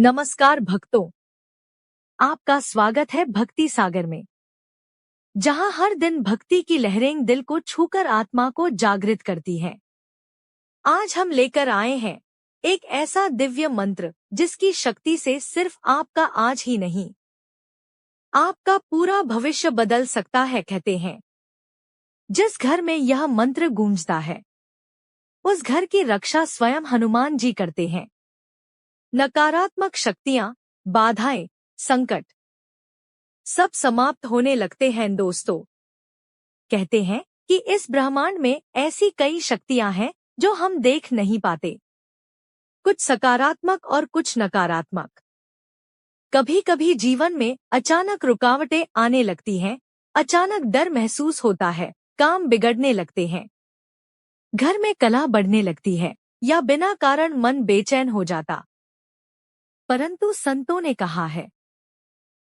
नमस्कार भक्तों, आपका स्वागत है भक्ति सागर में, जहां हर दिन भक्ति की लहरें दिल को छूकर आत्मा को जागृत करती हैं। आज हम लेकर आए हैं एक ऐसा दिव्य मंत्र जिसकी शक्ति से सिर्फ आपका आज ही नहीं, आपका पूरा भविष्य बदल सकता है। कहते हैं, जिस घर में यह मंत्र गूंजता है, उस घर की रक्षा स्वयं हनुमान जी करते हैं। नकारात्मक शक्तियां, बाधाएं, संकट सब समाप्त होने लगते हैं। दोस्तों, कहते हैं कि इस ब्रह्मांड में ऐसी कई शक्तियां हैं जो हम देख नहीं पाते, कुछ सकारात्मक और कुछ नकारात्मक। कभी कभी जीवन में अचानक रुकावटें आने लगती हैं, अचानक डर महसूस होता है, काम बिगड़ने लगते हैं, घर में कलह बढ़ने लगती है या बिना कारण मन बेचैन हो जाता। परंतु संतों ने कहा है,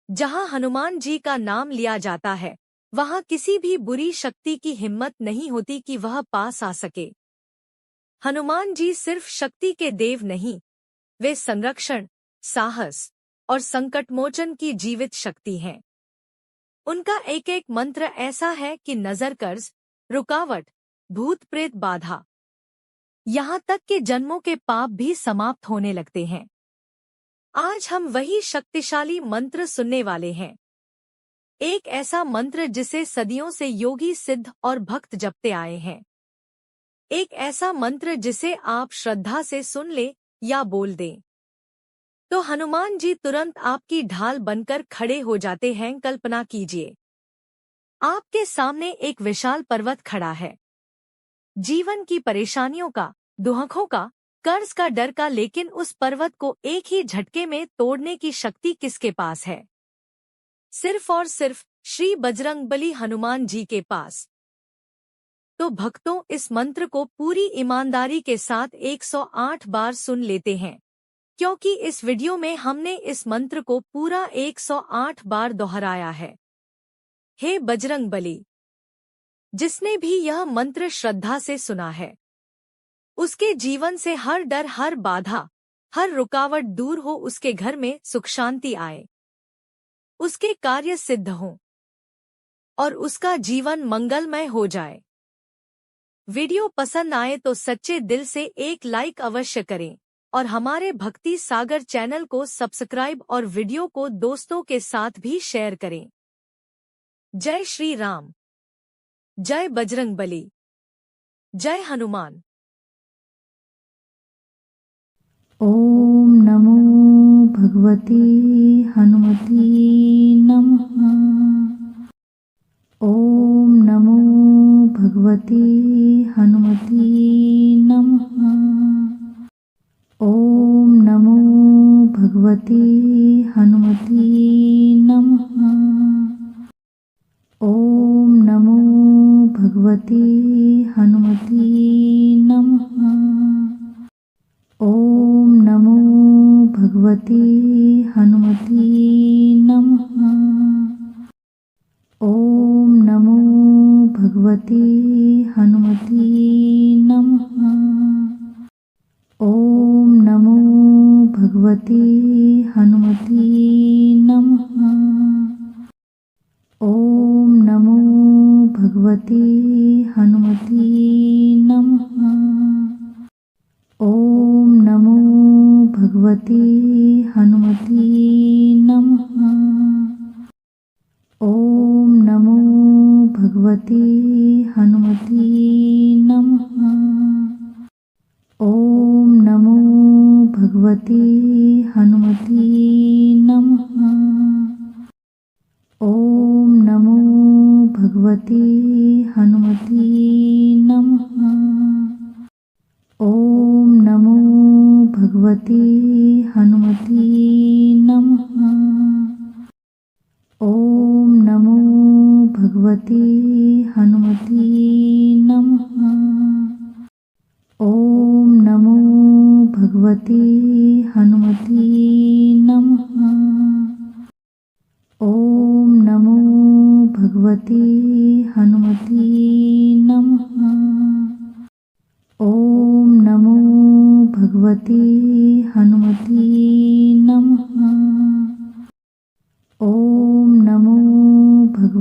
जहां हनुमान जी का नाम लिया जाता है, वहां किसी भी बुरी शक्ति की हिम्मत नहीं होती कि वह पास आ सके। हनुमान जी सिर्फ शक्ति के देव नहीं, वे संरक्षण, साहस और संकटमोचन की जीवित शक्ति हैं। उनका एक एक मंत्र ऐसा है कि नजर, कर्ज, रुकावट, भूत प्रेत बाधा, यहाँ तक कि जन्मों के पाप भी समाप्त होने लगते हैं। आज हम वही शक्तिशाली मंत्र सुनने वाले हैं। एक ऐसा मंत्र जिसे सदियों से योगी, सिद्ध और भक्त जपते आए हैं। एक ऐसा मंत्र जिसे आप श्रद्धा से सुन ले या बोल दें तो हनुमान जी तुरंत आपकी ढाल बनकर खड़े हो जाते हैं। कल्पना कीजिए, आपके सामने एक विशाल पर्वत खड़ा है, जीवन की परेशानियों का, दुखों का, कर्ज का, डर का, लेकिन उस पर्वत को एक ही झटके में तोड़ने की शक्ति किसके पास है? सिर्फ और सिर्फ श्री बजरंगबली हनुमान जी के पास। तो भक्तों, इस मंत्र को पूरी ईमानदारी के साथ 108 बार सुन लेते हैं, क्योंकि इस वीडियो में हमने इस मंत्र को पूरा 108 बार दोहराया है। हे बजरंगबली, जिसने भी यह मंत्र श्रद्धा से सुना है, उसके जीवन से हर डर, हर बाधा, हर रुकावट दूर हो, उसके घर में सुख शांति आए, उसके कार्य सिद्ध हों और उसका जीवन मंगलमय हो जाए। वीडियो पसंद आए तो सच्चे दिल से एक लाइक अवश्य करें और हमारे भक्ति सागर चैनल को सब्सक्राइब और वीडियो को दोस्तों के साथ भी शेयर करें। जय श्री राम, जय बजरंगबली, जय हनुमान। ओम नमो भगवते हनुमते नमः। ओम नमो भगवते हनुमते नमः। ओम नमो भगवते हनुमते नमः। ओम नमो भगवते हनुमते नमः। ओम नमो भगवते हनुमते नमः। ओम नमो भगवते हनुमते नमः। ओम नमो भगवते हनुमते नमः। ओम नमो भगवते हनुमते नमः। ओम नमो भगवते हनुमते नमः। ओम नमो भगवते हनुमते नमः। ओम नमो भगवते हनुमते नमः। ओम नमो भगवते हनुमते नमः। ओम नमो भगवते हनुमते नमः। ओम नमो भगवते हनुमते नमः। ओम नमो भगवते हनुमते नमः। ओम नमो भगवते हनुमते नमः। ओम नमो भगवते हनुमते नमः।